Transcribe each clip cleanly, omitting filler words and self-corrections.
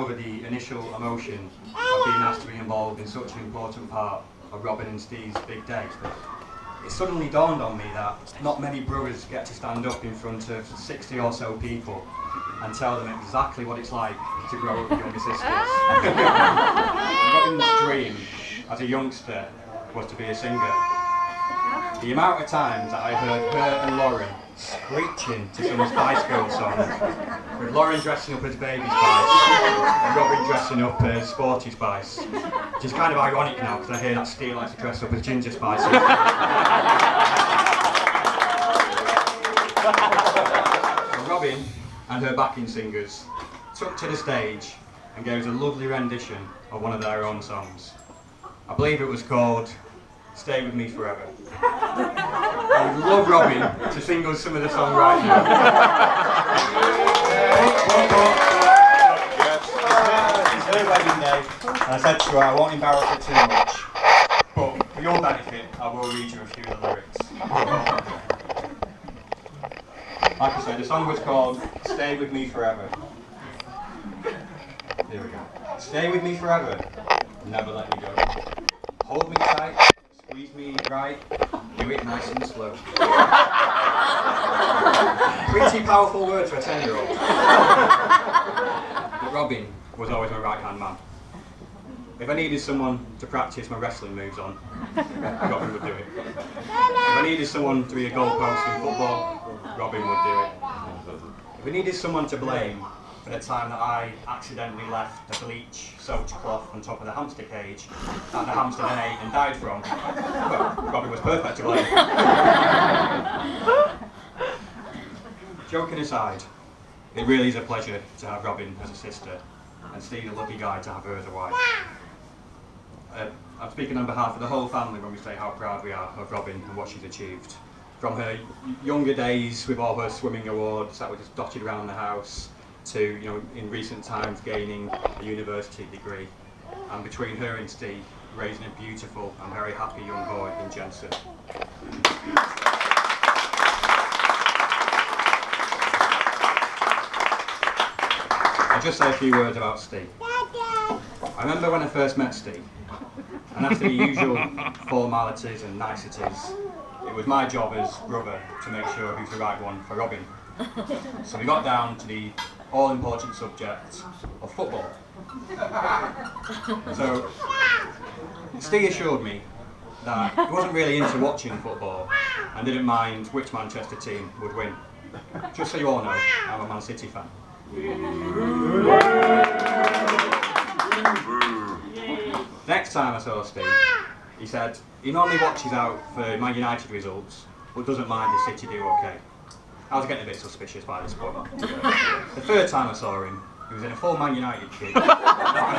over the initial emotion of being asked to be involved in such an important part of Robyn and Steve's big day, it suddenly dawned on me that not many brothers get to stand up in front of 60 or so people and tell them exactly what it's like to grow up with younger sisters. Robyn's dream as a youngster was to be a singer. The amount of times that I heard her and Lauren screeching to some Spice Girls songs, with Lauren dressing up as Baby Spice and Robyn dressing up as Sporty Spice, which is kind of ironic now because I hear that Steve likes to dress up as Ginger Spice. So Robyn and her backing singers took to the stage and gave us a lovely rendition of one of their own songs. I believe it was called Stay With Me Forever. I would love Robyn to sing us some of the song right now. It's her wedding day, and I said to her I won't embarrass her too much, but for your benefit I will read you a few of the lyrics. Like I said, the song was called Stay With Me Forever. Here we go. Stay with me forever, never let me go. Hold me tight, squeeze me right, do it nice and slow. Pretty powerful words for a 10-year-old. But Robyn was always my right-hand man. If I needed someone to practice my wrestling moves on, Robyn would do it. If I needed someone to be a goalpost in football, Robyn would do it. If I needed someone to blame for the time that I accidentally left a bleach soaked cloth on top of the hamster cage that the hamster then ate and died from, well, Robyn was perfect to blame. Joking aside, it really is a pleasure to have Robyn as a sister, and Steve a lucky guy to have her as a wife. I'm speaking on behalf of the whole family when we say how proud we are of Robyn and what she's achieved. From her younger days with all her swimming awards that were just dotted around the house, to, in recent times gaining a university degree, and between her and Steve, raising a beautiful and very happy young boy in Jensen. I'll just say a few words about Steve. I remember when I first met Steve, and after the usual formalities and niceties, it was my job as brother to make sure who's the right one for Robyn. So we got down to the all-important subject of football. So Steve assured me that he wasn't really into watching football and didn't mind which Manchester team would win. Just so you all know, I'm a Man City fan. Next time I saw Steve, he said he normally watches out for Man United results, but doesn't mind if City do okay. I was getting a bit suspicious by this point. The third time I saw him, he was in a full Man United kit, and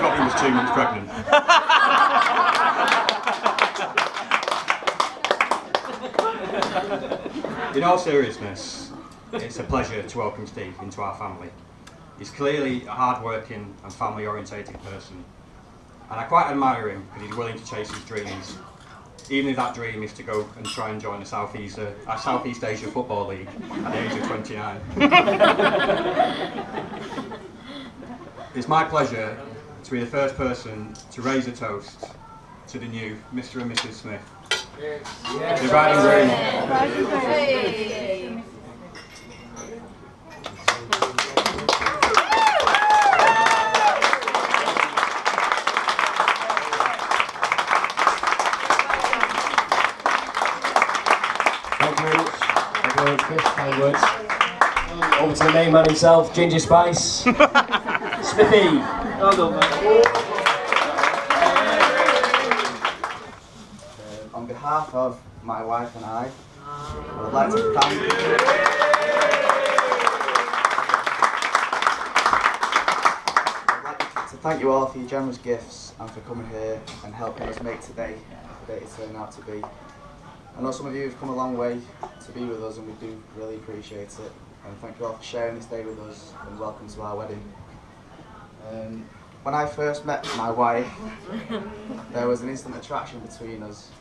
Robyn was 2 months pregnant. In all seriousness, it's a pleasure to welcome Steve into our family. He's clearly a hard-working and family-orientated person, and I quite admire him because he's willing to chase his dreams, even if that dream is to go and try and join the Southeast Asia Football League at the age of 29. It's my pleasure to be the first person to raise a toast to the new Mr. and Mrs. Smith. Yes. The bride and groom. Hey. Kind words. Over to the main man himself, Ginger Spice. Smithy. Well done, mate. On behalf of my wife and I would like to thank you all for your generous gifts and for coming here and helping us make today the day it turned out to be. I know some of you have come a long way to be with us, and we do really appreciate it. And thank you all for sharing this day with us, and welcome to our wedding. When I first met my wife, there was an instant attraction between us.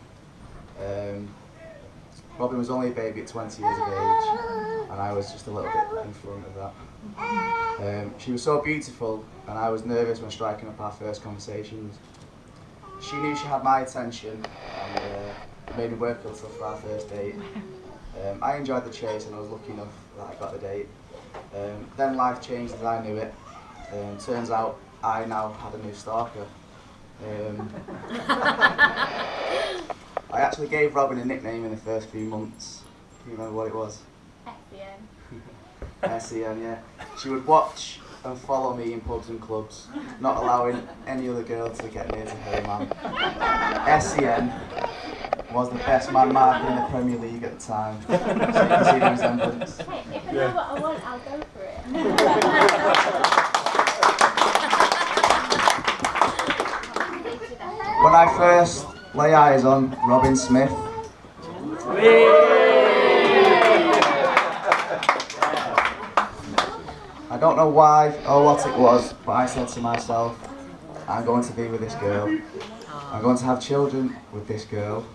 Robyn was only a baby at 20 years of age, and I was just a little bit in front of that. She was so beautiful, and I was nervous when striking up our first conversations. She knew she had my attention, and made me work a little for our first date. I enjoyed the chase, and I was lucky enough that I got the date. Then life changed as I knew it. Turns out I now had a new stalker. I actually gave Robyn a nickname in the first few months. Do you remember what it was? SEN. SEN, yeah. She would watch and follow me in pubs and clubs, not allowing any other girl to get near to her man. SEN was the best man marker in the Premier League at the time. So you can see the resemblance. Hey, if I know what I want, I'll go for it. When I first lay eyes on Robyn Smith, I don't know why or what it was, but I said to myself, I'm going to be with this girl. I'm going to have children with this girl.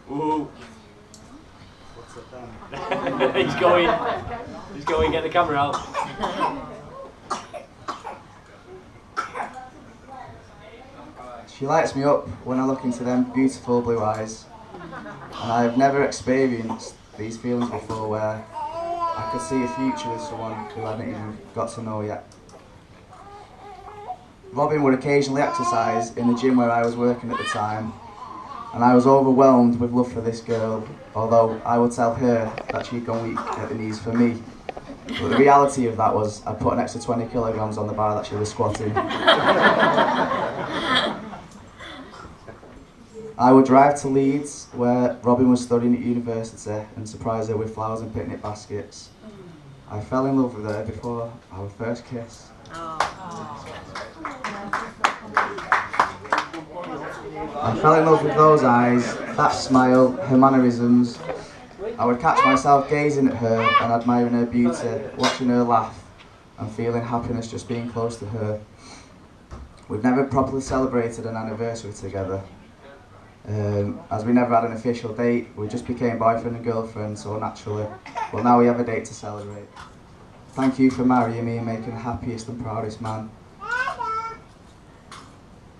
What's it then? He's going, get the camera out. She lights me up when I look into them beautiful blue eyes, and I have never experienced these feelings before where I could see a future with someone who I hadn't even got to know yet. Robyn would occasionally exercise in the gym where I was working at the time, and I was overwhelmed with love for this girl, although I would tell her that she'd gone weak at the knees for me. But the reality of that was I put an extra 20 kilograms on the bar that she was squatting. I would drive to Leeds, where Robyn was studying at university, and surprise her with flowers and picnic baskets. I fell in love with her before our first kiss. I fell in love with those eyes, that smile, her mannerisms. I would catch myself gazing at her and admiring her beauty, watching her laugh and feeling happiness just being close to her. We've never properly celebrated an anniversary together. As we never had an official date, we just became boyfriend and girlfriend so naturally. Well, now we have a date to celebrate. Thank you for marrying me and making the happiest and proudest man.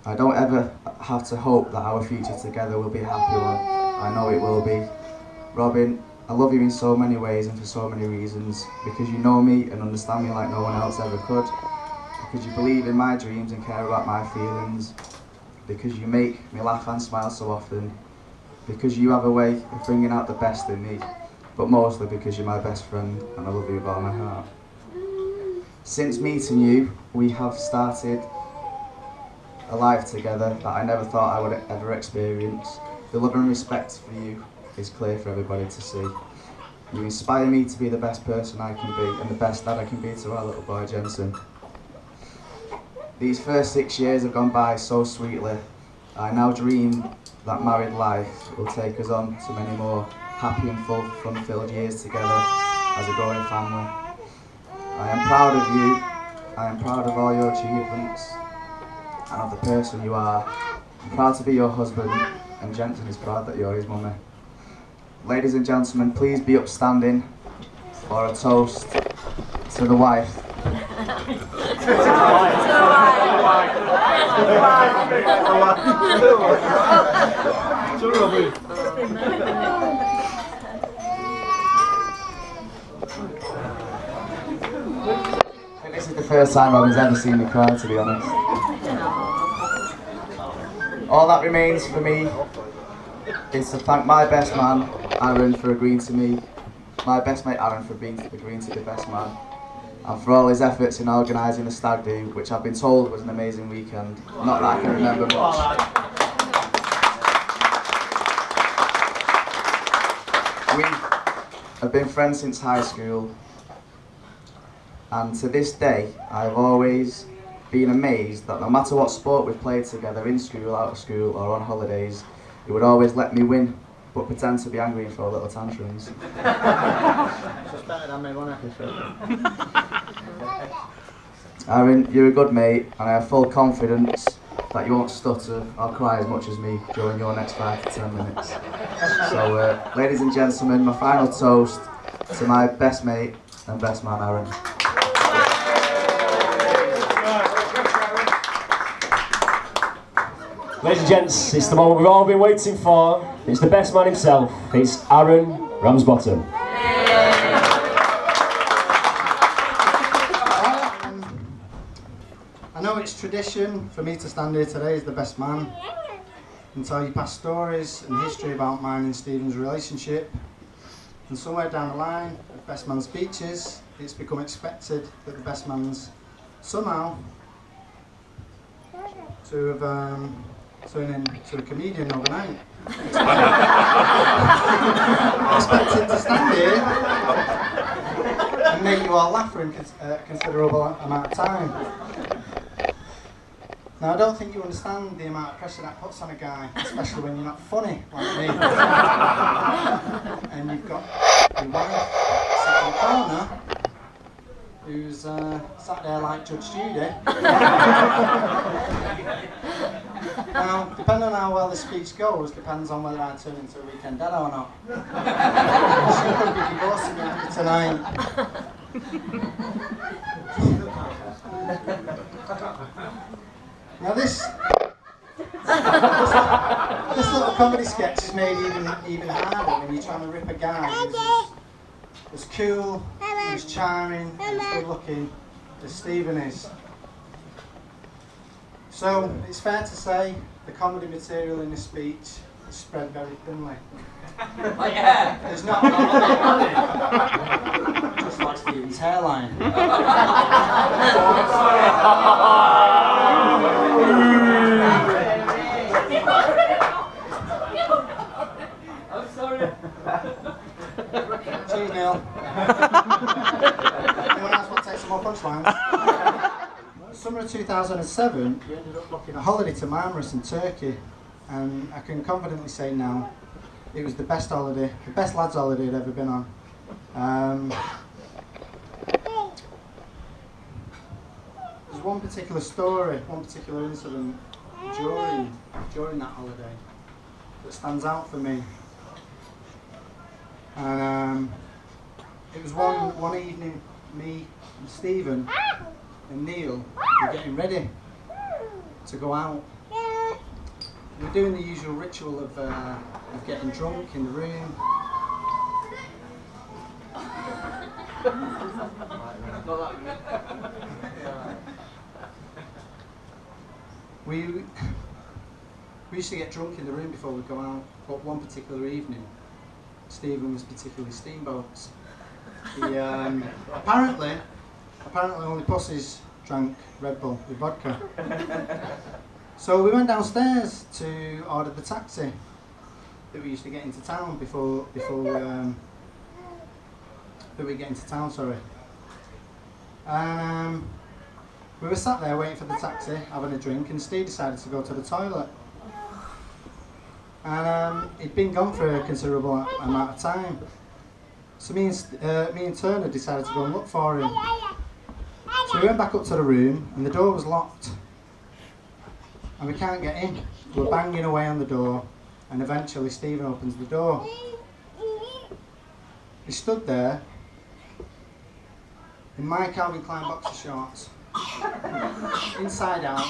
I don't ever have to hope that our future together will be a happy one. I know it will be. Robyn, I love you in so many ways and for so many reasons. Because you know me and understand me like no one else ever could. Because you believe in my dreams and care about my feelings. Because you make me laugh and smile so often. Because you have a way of bringing out the best in me. But mostly because you're my best friend and I love you with all my heart. Since meeting you, we have started a life together that I never thought I would ever experience. The love and respect for you is clear for everybody to see. You inspire me to be the best person I can be and the best dad I can be to our little boy Jensen. These first 6 years have gone by so sweetly. I now dream that married life will take us on to many more happy and full, fun-filled years together as a growing family. I am proud of you. I am proud of all your achievements and of the person you are. I'm proud to be your husband, and Jensen is proud that you're his mummy. Ladies and gentlemen, please be upstanding for a toast to the wife. I think this is the first time Robyn's ever seen me cry, to be honest. All that remains for me is to thank my best man, Aaron, for agreeing to me, my best mate Aaron for agreeing to be best man, and for all his efforts in organising the stag do, which I've been told was an amazing weekend. Not that I can remember much. We have been friends since high school, and to this day I've always been amazed that no matter what sport we've played together, in school, out of school or on holidays, he would always let me win, but pretend to be angry and throw little tantrums. Aaron, you're a good mate, and I have full confidence that you won't stutter or cry as much as me during your next 5 to 10 minutes. So, ladies and gentlemen, my final toast to my best mate and best man, Aaron. Ladies and gents, it's the moment we've all been waiting for. It's the best man himself. It's Aaron Ramsbottom. I know it's tradition for me to stand here today as the best man and tell you past stories and history about mine and Stephen's relationship. And somewhere down the line of best man speeches, it's become expected that the best man's somehow to have turned into a comedian overnight. Expected to stand here and make you all laugh for a considerable amount of time. Now, I don't think you understand the amount of pressure that puts on a guy, especially when you're not funny like me. And you've got your wife sat in the corner, who's sat there like Judge Judy. Now, depending on how well this speech goes, depends on whether I turn into a weekend dad or not. She could be divorcing me after tonight. Now this little comedy sketch is made even harder when you're trying to rip a guy who's as cool, as charming, as good looking as Stephen is. So it's fair to say the comedy material in this speech is spread very thinly. Oh yeah! There's not a lot of it. Just like Stephen's hairline. I'm sorry. Cheers, Neil. Anyone else want to take some more punchlines? Summer of 2007, we ended up booking a holiday to Marmaris in Turkey, and I can confidently say now, it was the best holiday, the best lads' holiday I'd ever been on. There's one particular story, one particular incident during that holiday that stands out for me. And it was one evening, me and Stephen and Neil were getting ready to go out. We're doing the usual ritual of getting drunk in the room. We used to get drunk in the room before we'd go out, but one particular evening, Stephen was particularly steamboats. He apparently only pussies drank Red Bull with vodka. So we went downstairs to order the taxi that we used to get into town before we get into town, sorry. And we were sat there waiting for the taxi, having a drink, and Steve decided to go to the toilet. And he'd been gone for a considerable amount of time. So me and Turner decided to go and look for him. So we went back up to the room, and the door was locked. And we can't get in. We're banging away on the door, and eventually Stephen opens the door. He stood there in my Calvin Klein boxer shorts, inside out,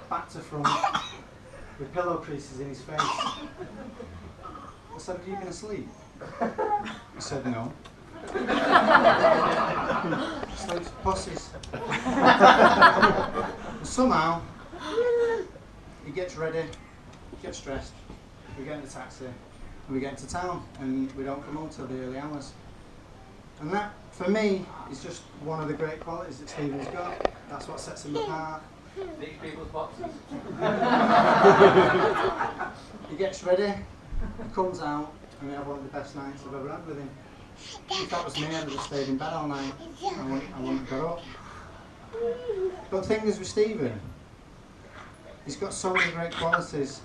back to front, with pillow creases in his face. I said, "Have you been asleep?" He said, "No." Sleeps with pussies. And somehow, he gets ready, gets dressed, we get in the taxi, and we get into town, and we don't come home till the early hours. And that, for me, is just one of the great qualities that Stephen's got. That's what sets him apart. These people's boxes. He gets ready, comes out, and we have one of the best nights I've ever had with him. If that was me, I'd have just stayed in bed all night. I wouldn't have got up. But the thing is with Stephen, he's got so many great qualities.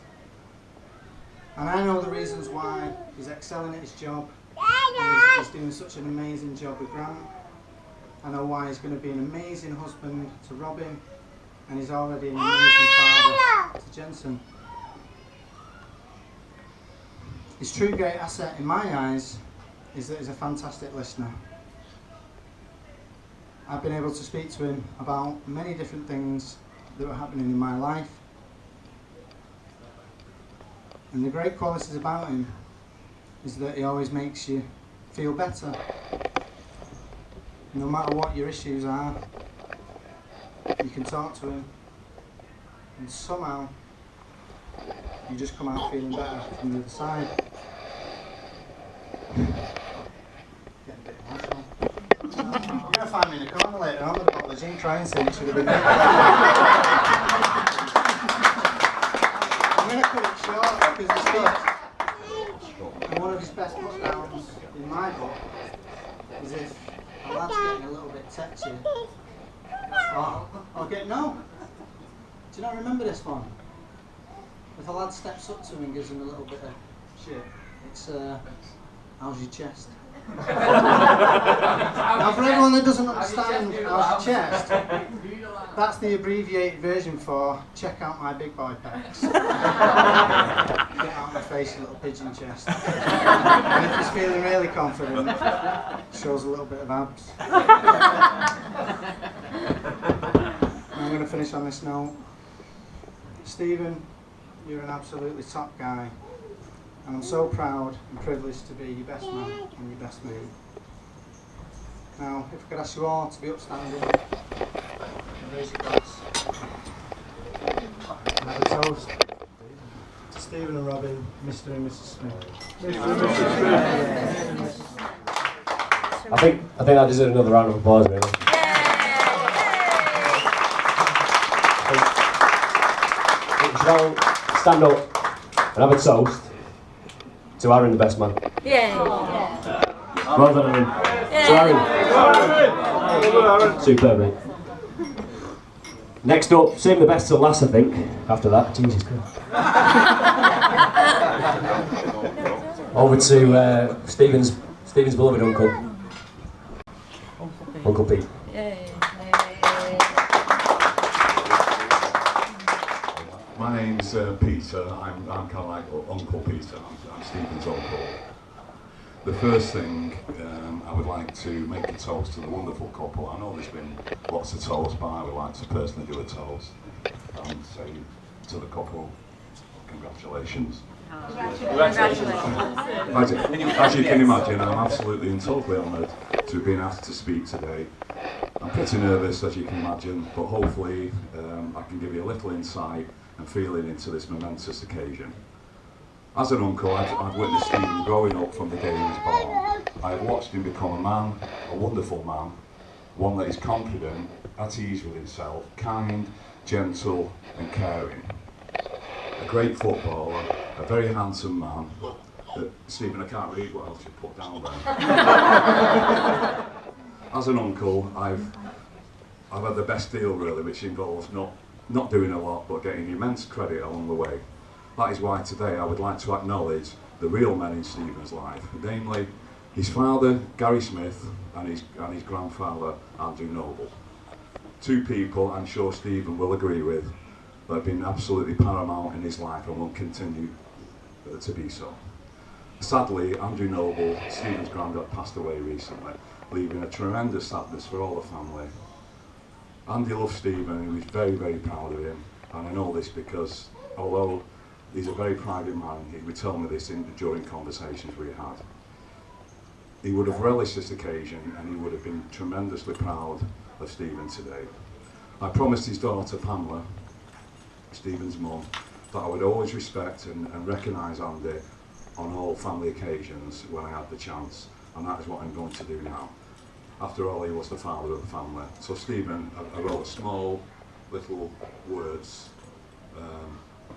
And I know the reasons why he's excelling at his job. He's doing such an amazing job with Grant. I know why he's going to be an amazing husband to Robyn. and he's already an amazing father to Jensen. His true great asset in my eyes is that he's a fantastic listener. I've been able to speak to him about many different things that were happening in my life. And the great qualities about him is that he always makes you feel better. No matter what your issues are, you can talk to him and somehow you just come out feeling better from the other side. Getting a bit emotional. You're going to find me in a corner later on with a bottle of gin crying saying it should have been me. I'm going to cut it short because it's good. And one of his best put-downs in my book is if a lad's getting a little bit touchy. I'll get no. Do you not remember this one? If a lad steps up to him and gives him a little bit of shit, it's how's your chest? Now for everyone that doesn't understand how's your chest, that's the abbreviated version for check out my big boy pecs. Get out my face, a little pigeon chest. And if he's feeling really confident, shows a little bit of abs. I'm going to finish on this note. Stephen, you're an absolutely top guy, and I'm so proud and privileged to be your best man and your best mate. Now, if I could ask you all to be upstanding and raise your glass and have a toast to Stephen and Robyn, Mr. and Mrs. Smith. I think that deserves another round of applause, really. We should all stand up and have a toast to Aaron, the best man. Yeah. Well done, Aaron. To Aaron. Superb, mate. Next up, saving the best till last, I think. After that, Jesus Christ. Over to Stephen's beloved uncle. Uncle Pete. My name's Peter. I'm kind of like Uncle Peter. I'm Stephen's uncle. The first thing I would like to make a toast to the wonderful couple. I know there's been lots of toasts, but I would like to personally do a toast and say to the couple, congratulations. As you can imagine, I'm absolutely and totally honoured to have been asked to speak today. I'm pretty nervous, as you can imagine, but hopefully I can give you a little insight and feeling into this momentous occasion. As an uncle, I've witnessed Stephen growing up from the day he was born. I have watched him become a man, a wonderful man, one that is confident, at ease with himself, kind, gentle and caring. A great footballer, a very handsome man. Stephen, I can't read what else you put down there. As an uncle, I've had the best deal really, which involves not doing a lot but getting immense credit along the way. That is why today I would like to acknowledge the real men in Stephen's life, namely his father, Gary Smith, and his grandfather, Andrew Noble. Two people I'm sure Stephen will agree with that have been absolutely paramount in his life and will continue to be so. Sadly, Andrew Noble, Stephen's granddad, passed away recently, leaving a tremendous sadness for all the family. Andy loved Stephen and he was very, very proud of him, and I know this because although he's a very private man, he would tell me this during conversations we had. He would have relished this occasion and he would have been tremendously proud of Stephen today. I promised his daughter Pamela, Stephen's mum, that I would always respect and recognise Andy on all family occasions when I had the chance, and that is what I'm going to do now. After all, he was the father of the family. So Stephen, I wrote small little words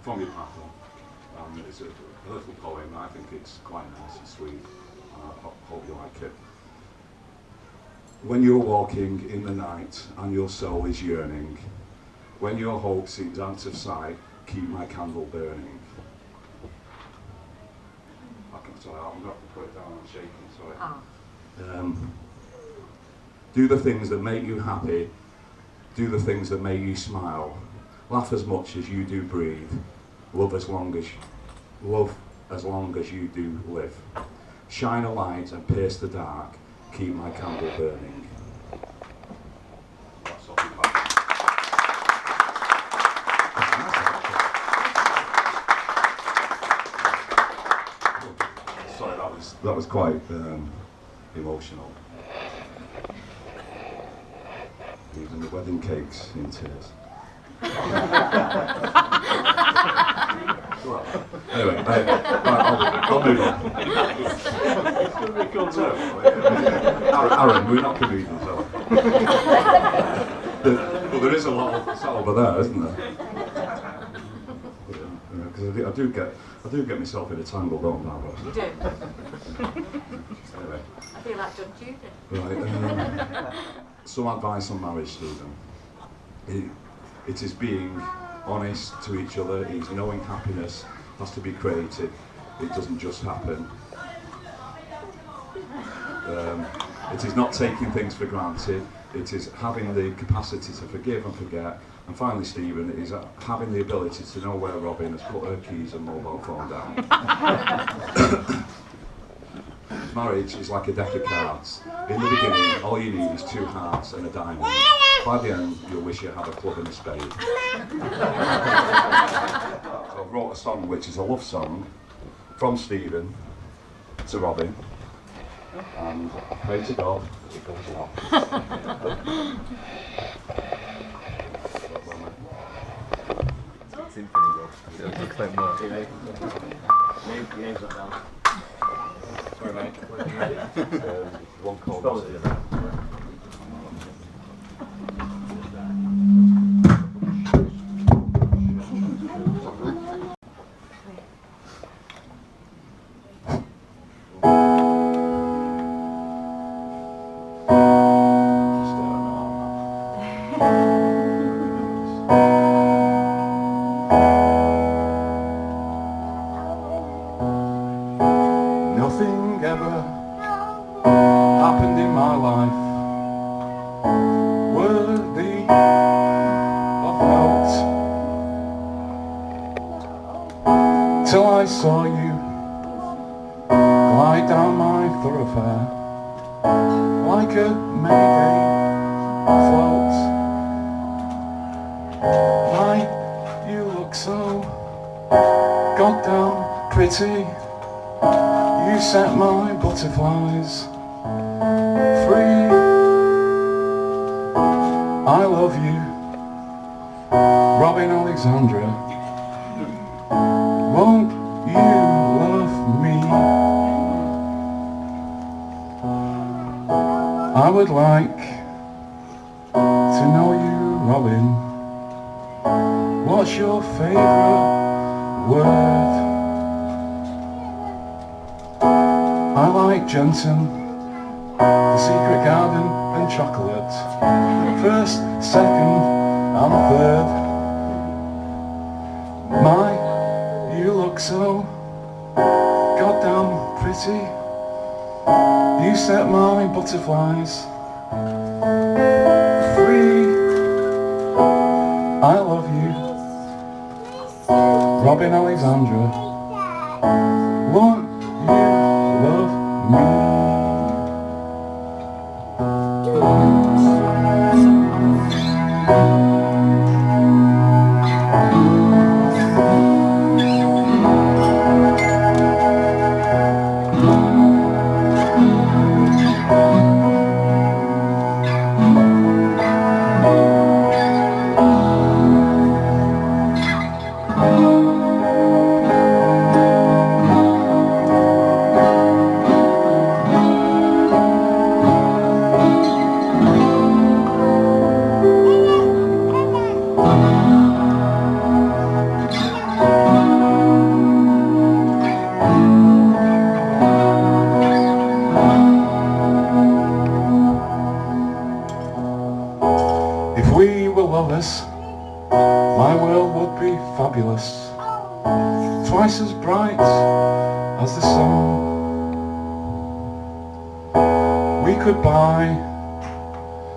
from your papa. It's a little poem. I think it's quite nice and sweet. I hope you like it. When you're walking in the night and your soul is yearning, when your hope seems out of sight, keep my candle burning. Sorry, I'm going to put it down, I'm shaking, sorry. Do the things that make you happy Do the things that make you smile. Laugh as much as you do breathe. Love as long as you do live. Shine a light and pierce the dark. Keep my candle burning. That's all you've got. Sorry, that was quite emotional. Even the wedding cake's in tears. Anyway, right, I'll move on. Aaron, we're not comedians, are we? Well, there is a lot of that over there, isn't there? Because I do get myself in a tangle, don't I? You do. Anyway. I feel like John Judy. Right. Some advice on marriage, Stephen. It is being honest to each other. It is knowing happiness has to be created. It doesn't just happen. It is not taking things for granted. It is having the capacity to forgive and forget. And finally, Stephen, it is having the ability to know where Robyn has put her keys and mobile phone down. Marriage is like a deck of cards. In the beginning, all you need is 2 hearts and a diamond. By the end, you'll wish you had a club and a spade. So I wrote a song which is a love song from Stephen to Robyn, and I pray to God that it goes well. Symphony, Rob. It looks like more. Name's not down. Sorry, mate. One call. Nothing ever happened in my life worthy of note till I saw you glide down my thoroughfare like a Mayday float. My, you look so goddamn pretty. You set my butterflies free. I love you, Robyn Alexandra. Won't you love me? I would like to know you, Robyn. What's your favourite word? I like Jensen, The Secret Garden and chocolate. First, second and third. My, you look so goddamn pretty. You set my butterflies free. I love you, Robyn Alexandra. Won't you love me? If we were lovers, my world would be fabulous, twice as bright as the sun. We could buy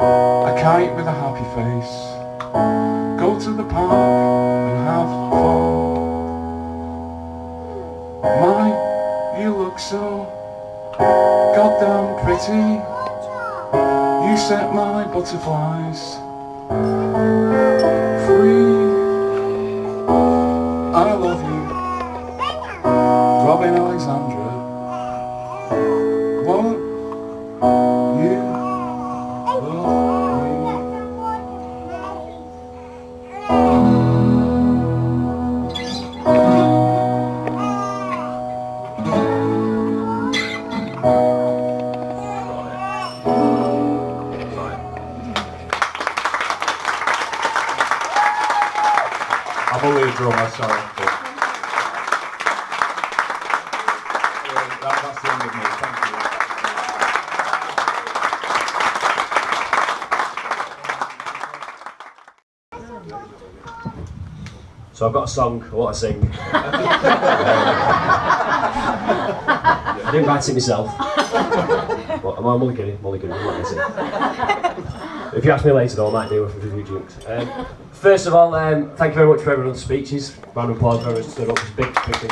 a kite with a happy face. Go to the park and have fun. My, you look so goddamn pretty. You set my butterflies free. I love you, Robyn Alexandra. Won't you love me? I'm only a drummer, sorry. That's the end of me, thank you. So I've got a song I want to sing. I didn't write it myself. But I'm only kidding, I'm not easy. If you ask me later though, I might do a few jokes. First of all, thank you very much for everyone's speeches. Round of applause for everyone who stood up. It's big thing.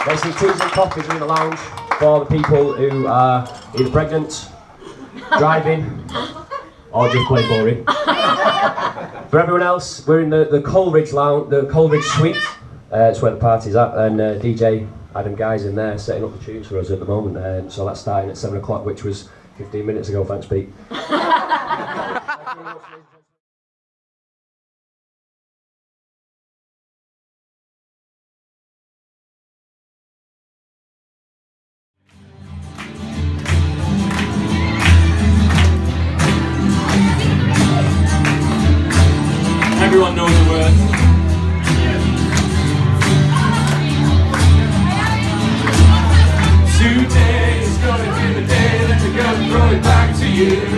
There's some teas and coffees in the lounge for the people who are either pregnant, driving, or just plain boring. For everyone else, we're in the Coleridge lounge, the Coleridge suite. It's where the party's at, and DJ Adam Guy's in there setting up the tunes for us at the moment. So that's starting at 7 o'clock, which was 15 minutes ago. Thanks, Pete. Everyone knows the words. Today is gonna be the day that we're gonna throw it back to you.